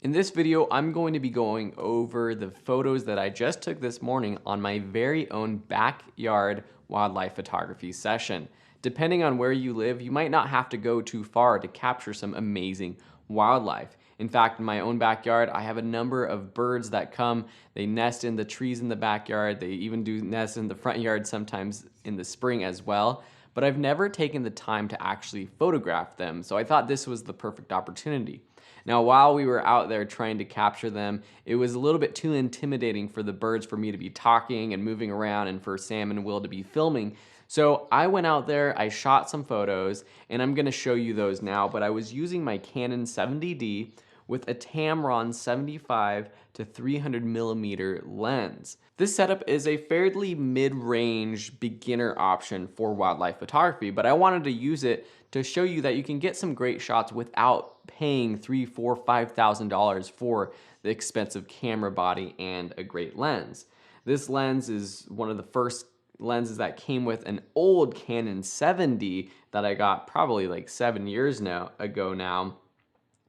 In this video, I'm going to be going over the photos that I just took this morning on my very own backyard wildlife photography session. Depending on where you live, you might not have to go too far to capture some amazing wildlife. In fact, in my own backyard, I have a number of birds that come. They nest in the trees in the backyard. They even do nest in the front yard sometimes in the spring as well. But I've never taken the time to actually photograph them, so I thought this was the perfect opportunity. Now, while we were out there trying to capture them, it was a little bit too intimidating for the birds for me to be talking and moving around and for Sam and Will to be filming. So I went out there, I shot some photos, and I'm gonna show you those now, but I was using my Canon 70D with a Tamron 75 to 300 millimeter lens. This setup is a fairly mid-range beginner option for wildlife photography, but I wanted to use it to show you that you can get some great shots without paying $3,000, $4,000, $5,000 for the expensive camera body and a great lens. This lens is one of the first lenses that came with an old Canon 7D that I got probably like 7 years ago now.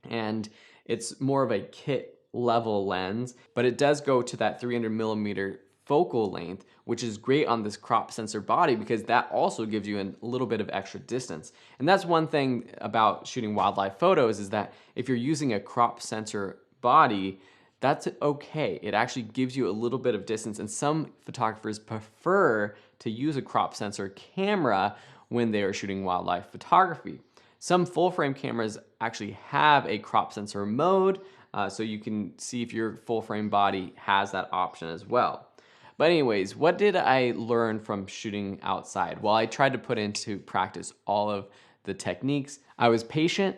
And it's more of a kit level lens, but it does go to that 300 millimeter focal length, which is great on this crop sensor body because that also gives you a little bit of extra distance. And that's one thing about shooting wildlife photos is that if you're using a crop sensor body, that's okay. It actually gives you a little bit of distance, and some photographers prefer to use a crop sensor camera when they are shooting wildlife photography. Some full frame cameras actually have a crop sensor mode, so you can see if your full frame body has that option as well. But anyways, what did I learn from shooting outside? Well, I tried to put into practice all of the techniques. I was patient.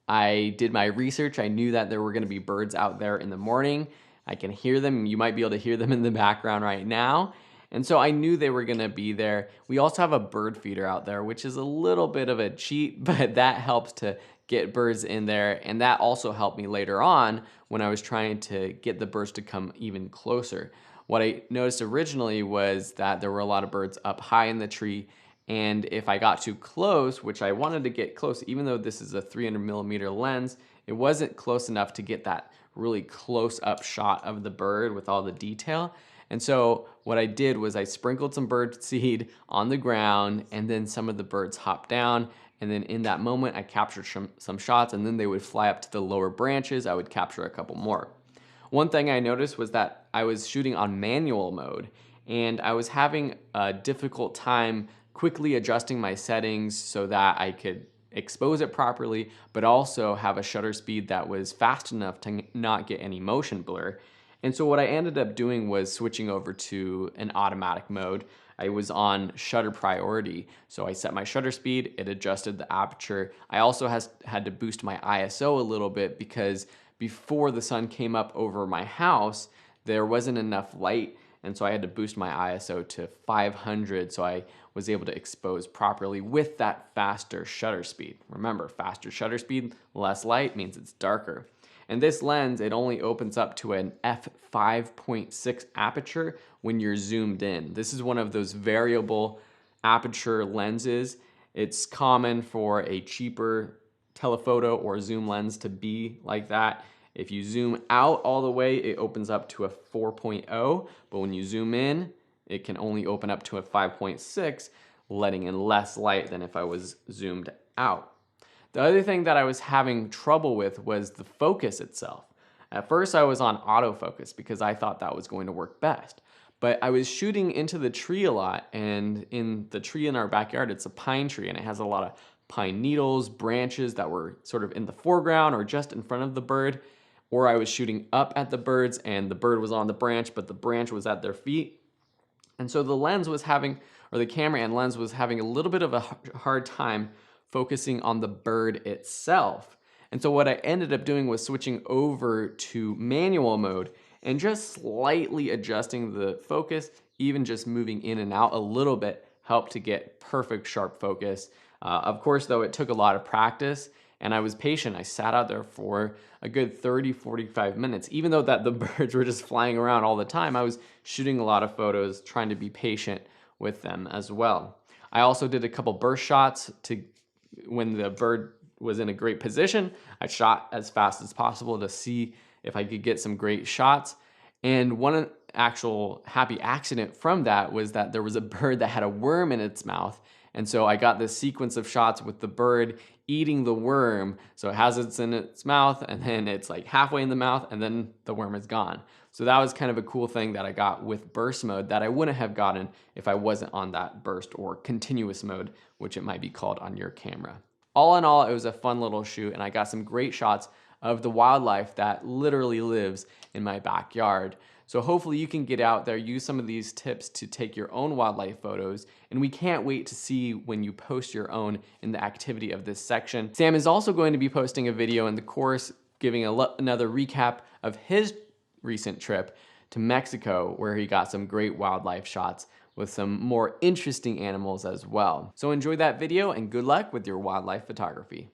I did my research. I knew that there were going to be birds out there in the morning. I can hear them. You might be able to hear them in the background right now. And so I knew they were gonna be there. We also have a bird feeder out there, which is a little bit of a cheat, but that helps to get birds in there. And that also helped me later on when I was trying to get the birds to come even closer. What I noticed originally was that there were a lot of birds up high in the tree. And if I got too close, which I wanted to get close, even though this is a 300 millimeter lens, it wasn't close enough to get that really close up shot of the bird with all the detail. And so what I did was I sprinkled some bird seed on the ground, and then some of the birds hopped down. And then in that moment, I captured some shots, and then they would fly up to the lower branches. I would capture a couple more. One thing I noticed was that I was shooting on manual mode, and I was having a difficult time quickly adjusting my settings so that I could expose it properly, but also have a shutter speed that was fast enough to not get any motion blur. And so what I ended up doing was switching over to an automatic mode. I was on shutter priority. So I set my shutter speed, it adjusted the aperture. I also had to boost my ISO a little bit because before the sun came up over my house, there wasn't enough light. And so I had to boost my ISO to 500 so I was able to expose properly with that faster shutter speed. Remember, faster shutter speed, less light means it's darker. And this lens, it only opens up to an f5.6 aperture when you're zoomed in. This is one of those variable aperture lenses. It's common for a cheaper telephoto or zoom lens to be like that. If you zoom out all the way, it opens up to a 4.0, but when you zoom in, it can only open up to a 5.6, letting in less light than if I was zoomed out. The other thing that I was having trouble with was the focus itself. At first I was on autofocus because I thought that was going to work best. But I was shooting into the tree a lot, and in the tree in our backyard, it's a pine tree and it has a lot of pine needles, branches that were sort of in the foreground or just in front of the bird. Or I was shooting up at the birds and the bird was on the branch, but the branch was at their feet. And so the lens was having, or the camera and lens was having a little bit of a hard time focusing on the bird itself. And so what I ended up doing was switching over to manual mode and just slightly adjusting the focus, even just moving in and out a little bit, helped to get perfect sharp focus. Of course, though, it took a lot of practice and I was patient. I sat out there for a good 30, 45 minutes. Even though that the birds were just flying around all the time, I was shooting a lot of photos, trying to be patient with them as well. I also did a couple burst shots to when the bird was in a great position. I shot as fast as possible to see if I could get some great shots. And one actual happy accident from that was that there was a bird that had a worm in its mouth. And so I got this sequence of shots with the bird eating the worm. So it has it in its mouth, and then it's like halfway in the mouth, and then the worm is gone. So that was kind of a cool thing that I got with burst mode that I wouldn't have gotten if I wasn't on that burst or continuous mode, which it might be called on your camera. All in all, it was a fun little shoot, and I got some great shots of the wildlife that literally lives in my backyard. So hopefully you can get out there, use some of these tips to take your own wildlife photos, and we can't wait to see when you post your own in the activity of this section. Sam is also going to be posting a video in the course giving another recap of his recent trip to Mexico, where he got some great wildlife shots with some more interesting animals as well. So enjoy that video and good luck with your wildlife photography.